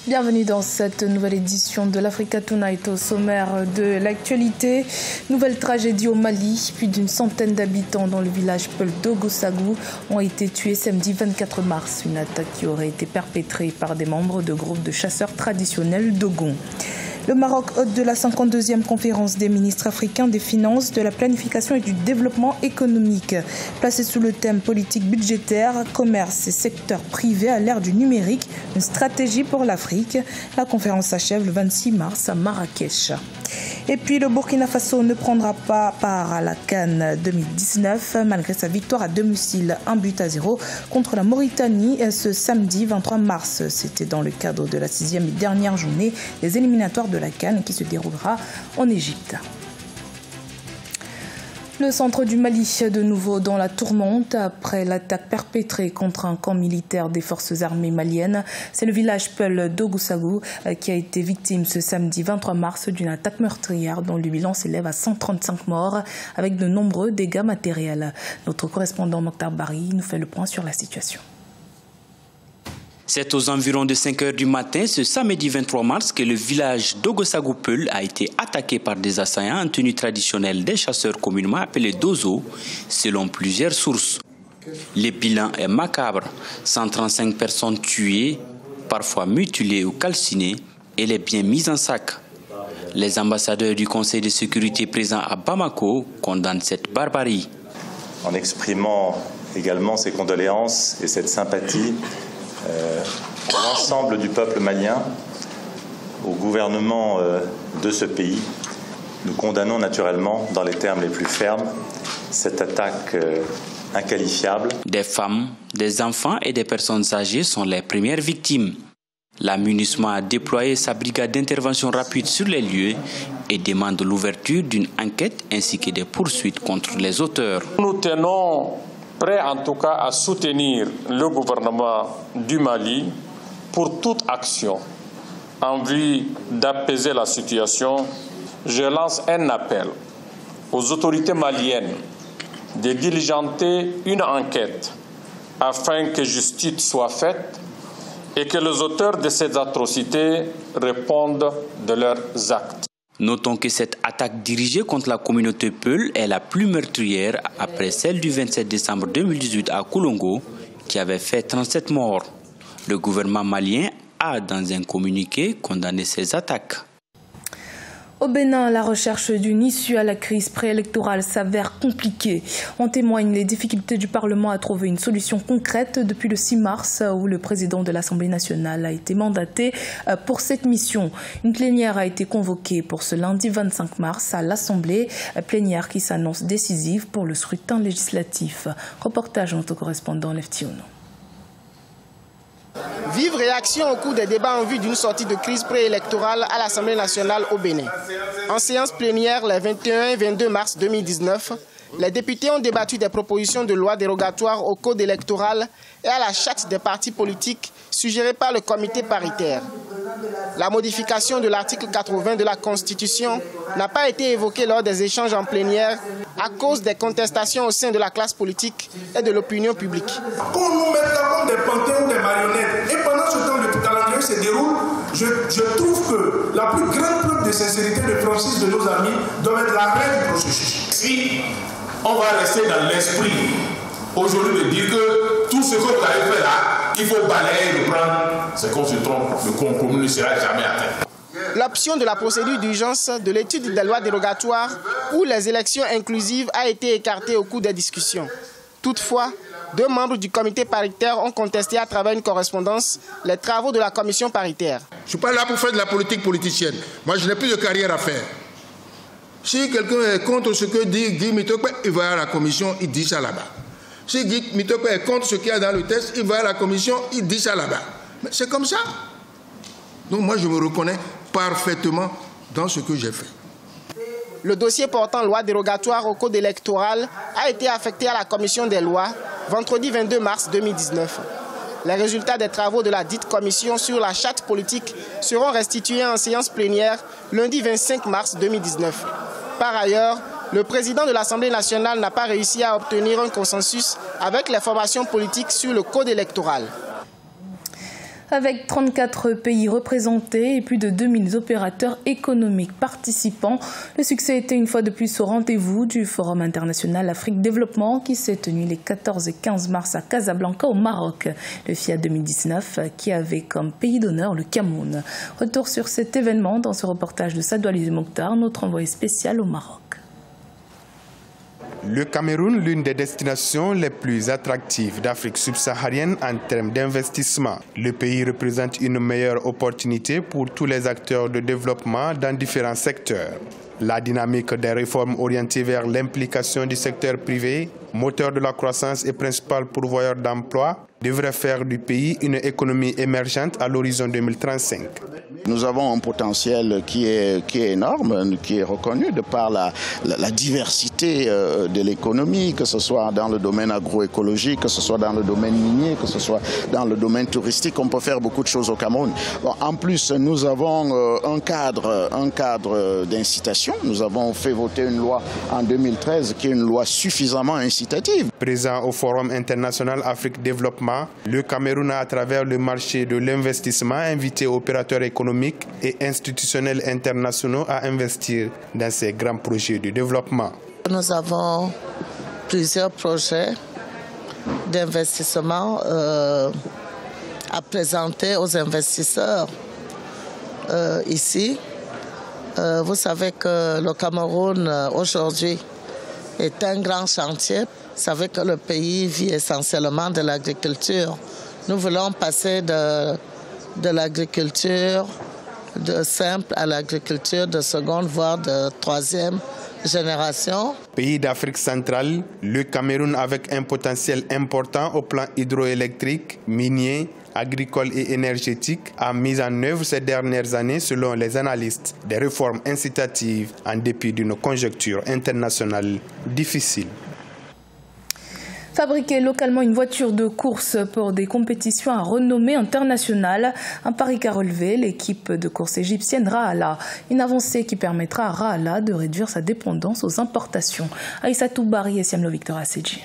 Bienvenue dans cette nouvelle édition de l'Africa Tonight. Au sommaire de l'actualité, nouvelle tragédie au Mali. Plus d'une centaine d'habitants dans le village Peul d'Ogossagou ont été tués samedi 24 mars. Une attaque qui aurait été perpétrée par des membres de groupes de chasseurs traditionnels Dogon. Le Maroc, hôte de la 52e conférence des ministres africains des finances, de la planification et du développement économique. Placé sous le thème politique budgétaire, commerce et secteur privé à l'ère du numérique, une stratégie pour l'Afrique. La conférence s'achève le 26 mars à Marrakech. Et puis le Burkina Faso ne prendra pas part à la CAN 2019 malgré sa victoire à domicile 1-0 contre la Mauritanie ce samedi 23 mars. C'était dans le cadre de la 6e et dernière journée des éliminatoires de la CAN qui se déroulera en Égypte. Le centre du Mali, de nouveau dans la tourmente après l'attaque perpétrée contre un camp militaire des forces armées maliennes. C'est le village Peul d'Ogossagou qui a été victime ce samedi 23 mars d'une attaque meurtrière dont le bilan s'élève à 135 morts avec de nombreux dégâts matériels. Notre correspondant Mokhtar Bari nous fait le point sur la situation. C'est aux environs de 5 h du matin, ce samedi 23 mars, que le village d'Ogossagou-Peul a été attaqué par des assaillants en tenue traditionnelle des chasseurs communément appelés Dozo, selon plusieurs sources. Le bilan est macabre, 135 personnes tuées, parfois mutilées ou calcinées, et les biens mis en sac. Les ambassadeurs du Conseil de sécurité présents à Bamako condamnent cette barbarie. En exprimant également ses condoléances et cette sympathie pour l'ensemble du peuple malien, au gouvernement de ce pays, nous condamnons naturellement dans les termes les plus fermes cette attaque inqualifiable. Des femmes, des enfants et des personnes âgées sont les premières victimes. La MINUSMA a déployé sa brigade d'intervention rapide sur les lieux et demande l'ouverture d'une enquête ainsi que des poursuites contre les auteurs. Nous tenons prêt en tout cas à soutenir le gouvernement du Mali pour toute action en vue d'apaiser la situation. Je lance un appel aux autorités maliennes de diligenter une enquête afin que justice soit faite et que les auteurs de ces atrocités répondent de leurs actes. Notons que cette attaque dirigée contre la communauté Peul est la plus meurtrière après celle du 27 décembre 2018 à Koulongo, qui avait fait 37 morts. Le gouvernement malien a, dans un communiqué, condamné ces attaques. Au Bénin, la recherche d'une issue à la crise préélectorale s'avère compliquée. En témoignent les difficultés du Parlement à trouver une solution concrète depuis le 6 mars où le président de l'Assemblée nationale a été mandaté pour cette mission. Une plénière a été convoquée pour ce lundi 25 mars à l'Assemblée, plénière qui s'annonce décisive pour le scrutin législatif. Reportage de notre correspondant Leftiono. Vive réaction au cours des débats en vue d'une sortie de crise préélectorale à l'Assemblée nationale au Bénin. En séance plénière les 21 et 22 mars 2019, les députés ont débattu des propositions de loi dérogatoires au code électoral et à la charte des partis politiques suggérées par le comité paritaire. La modification de l'article 80 de la Constitution n'a pas été évoquée lors des échanges en plénière à cause des contestations au sein de la classe politique et de l'opinion publique. Qu'on nous mette là comme des panthéons, des marionnettes, et pendant ce temps le calendrier se déroule, je trouve que la plus grande preuve de sincérité de Francis de nos amis doit être la règle du processus. Si on va rester dans l'esprit aujourd'hui de dire que tout ce que vous avez fait là, il faut balayer et reprendre, c'est qu'on se trompe, le compromis ne sera jamais atteint. L'option de la procédure d'urgence de l'étude des lois dérogatoires ou les élections inclusives a été écartée au cours des discussions. Toutefois, 2 membres du comité paritaire ont contesté à travers une correspondance les travaux de la commission paritaire. Je ne suis pas là pour faire de la politique politicienne. Moi, je n'ai plus de carrière à faire. Si quelqu'un est contre ce que dit Guy Mitokpe, il va à la commission, il dit ça là-bas. Si Guy Mitokpe est contre ce qu'il y a dans le texte, il va à la commission, il dit ça là-bas. Mais c'est comme ça. Donc moi, je me reconnais parfaitement dans ce que j'ai fait. Le dossier portant loi dérogatoire au code électoral a été affecté à la commission des lois vendredi 22 mars 2019. Les résultats des travaux de la dite commission sur la charte politique seront restitués en séance plénière lundi 25 mars 2019. Par ailleurs, le président de l'Assemblée nationale n'a pas réussi à obtenir un consensus avec les formations politiques sur le code électoral. Avec 34 pays représentés et plus de 2000 opérateurs économiques participants, le succès était une fois de plus au rendez-vous du Forum international Afrique Développement qui s'est tenu les 14 et 15 mars à Casablanca au Maroc. Le FIA 2019 qui avait comme pays d'honneur le Cameroun. Retour sur cet événement dans ce reportage de Sadou Ali Mokhtar, notre envoyé spécial au Maroc. Le Cameroun, l'une des destinations les plus attractives d'Afrique subsaharienne en termes d'investissement. Le pays représente une meilleure opportunité pour tous les acteurs de développement dans différents secteurs. La dynamique des réformes orientées vers l'implication du secteur privé, moteur de la croissance et principal pourvoyeur d'emplois, devrait faire du pays une économie émergente à l'horizon 2035. Nous avons un potentiel qui est énorme, qui est reconnu de par la diversité de l'économie, que ce soit dans le domaine agroécologique, que ce soit dans le domaine minier, que ce soit dans le domaine touristique. On peut faire beaucoup de choses au Cameroun. Bon, en plus, nous avons un cadre d'incitation. Nous avons fait voter une loi en 2013 qui est une loi suffisamment incitative. Présent au Forum international Afrique Développement, le Cameroun a, à travers le marché de l'investissement, invité opérateurs économiques et institutionnels internationaux à investir dans ces grands projets de développement. Nous avons plusieurs projets d'investissement à présenter aux investisseurs ici. Vous savez que le Cameroun aujourd'hui est un grand chantier. Vous savez que le pays vit essentiellement de l'agriculture. Nous voulons passer de l'agriculture de simple à l'agriculture de seconde, voire de troisième génération. Pays d'Afrique centrale, le Cameroun avec un potentiel important au plan hydroélectrique, minier, agricole et énergétique, a mis en œuvre ces dernières années, selon les analystes, des réformes incitatives en dépit d'une conjoncture internationale difficile. Fabriquer localement une voiture de course pour des compétitions à renommée internationale, un pari qu'a relevé l'équipe de course égyptienne Rahala. Une avancée qui permettra à Rahala de réduire sa dépendance aux importations. Aïssatou Bari et Siamlo Victor Assedji.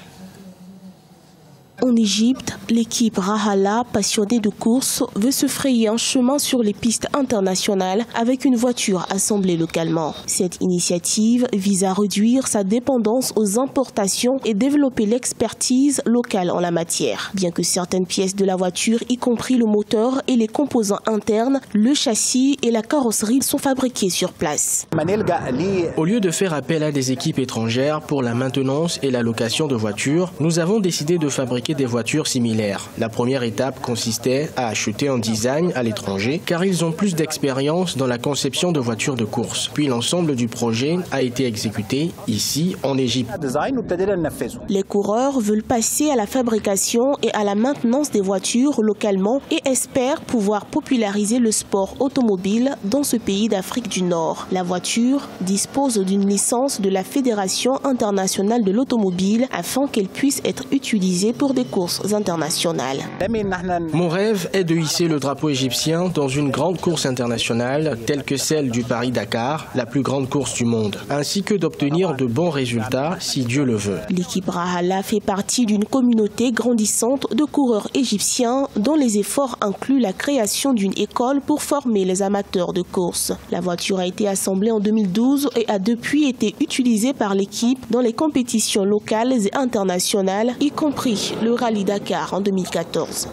En Égypte, l'équipe Rahala, passionnée de course, veut se frayer un chemin sur les pistes internationales avec une voiture assemblée localement. Cette initiative vise à réduire sa dépendance aux importations et développer l'expertise locale en la matière. Bien que certaines pièces de la voiture, y compris le moteur et les composants internes, le châssis et la carrosserie sont fabriqués sur place. Au lieu de faire appel à des équipes étrangères pour la maintenance et la location de voitures, nous avons décidé de fabriquer des voitures similaires. La première étape consistait à acheter un design à l'étranger car ils ont plus d'expérience dans la conception de voitures de course. Puis l'ensemble du projet a été exécuté ici en Égypte. Les coureurs veulent passer à la fabrication et à la maintenance des voitures localement et espèrent pouvoir populariser le sport automobile dans ce pays d'Afrique du Nord. La voiture dispose d'une licence de la Fédération internationale de l'automobile afin qu'elle puisse être utilisée pour des courses internationales. Mon rêve est de hisser le drapeau égyptien dans une grande course internationale telle que celle du Paris-Dakar, la plus grande course du monde, ainsi que d'obtenir de bons résultats si Dieu le veut. L'équipe Rahala fait partie d'une communauté grandissante de coureurs égyptiens dont les efforts incluent la création d'une école pour former les amateurs de course. La voiture a été assemblée en 2012 et a depuis été utilisée par l'équipe dans les compétitions locales et internationales, y compris le Rallye Dakar en 2014.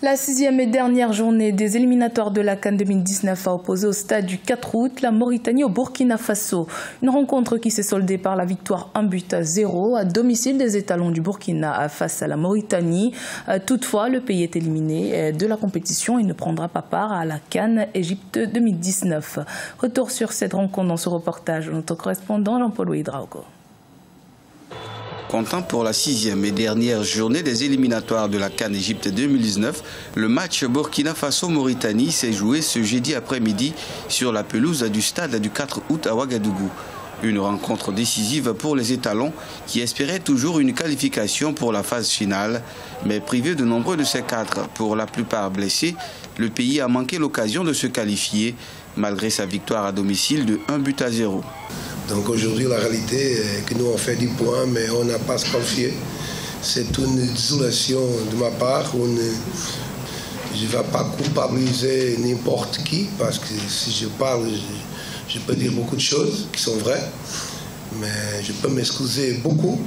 La 6e et dernière journée des éliminatoires de la CAN 2019 a opposé au stade du 4 août la Mauritanie au Burkina Faso. Une rencontre qui s'est soldée par la victoire 1-0 à domicile des étalons du Burkina face à la Mauritanie. Toutefois, le pays est éliminé de la compétition et ne prendra pas part à la CAN Égypte 2019. Retour sur cette rencontre dans ce reportage de notre correspondant Jean-Paul Ouidraogo. Comptant pour la 6e et dernière journée des éliminatoires de la CAN Égypte 2019, le match Burkina Faso-Mauritanie s'est joué ce jeudi après-midi sur la pelouse du stade du 4 août à Ouagadougou. Une rencontre décisive pour les étalons qui espéraient toujours une qualification pour la phase finale, mais privé de nombreux de ses cadres, pour la plupart blessés, le pays a manqué l'occasion de se qualifier malgré sa victoire à domicile de 1-0. Donc aujourd'hui, la réalité est que nous on fait 10 points, mais on n'a pas se qualifié. C'est une désolation de ma part. Je ne vais pas culpabiliser n'importe qui, parce que si je parle, je peux dire beaucoup de choses qui sont vraies, mais je peux m'excuser beaucoup.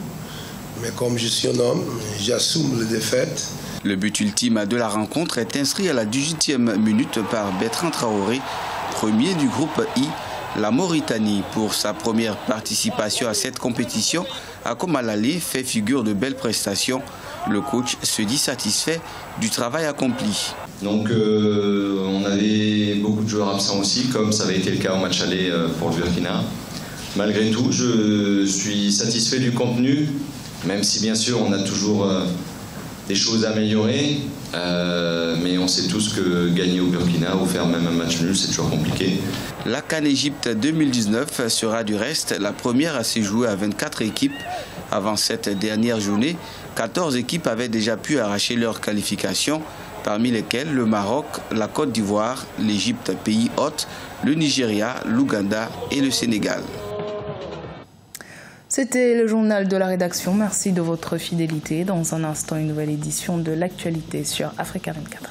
Mais comme je suis un homme, j'assume les défaites. Le but ultime de la rencontre est inscrit à la 18e minute par Bertrand Traoré, premier du groupe I. La Mauritanie, pour sa première participation à cette compétition, a comme à l'aller fait figure de belles prestations. Le coach se dit satisfait du travail accompli. Donc on avait beaucoup de joueurs absents aussi, comme ça avait été le cas au match aller pour le Burkina. Malgré tout, je suis satisfait du contenu, même si bien sûr on a toujours des choses à améliorer, mais on sait tous que gagner au Burkina ou faire même un match nul, c'est toujours compliqué. La CAN Égypte 2019 sera du reste la première à se jouer à 24 équipes. Avant cette dernière journée, 14 équipes avaient déjà pu arracher leur qualification, parmi lesquelles le Maroc, la Côte d'Ivoire, l'Égypte, pays hôte, le Nigeria, l'Ouganda et le Sénégal. C'était le journal de la rédaction. Merci de votre fidélité. Dans un instant, une nouvelle édition de l'actualité sur Africa 24.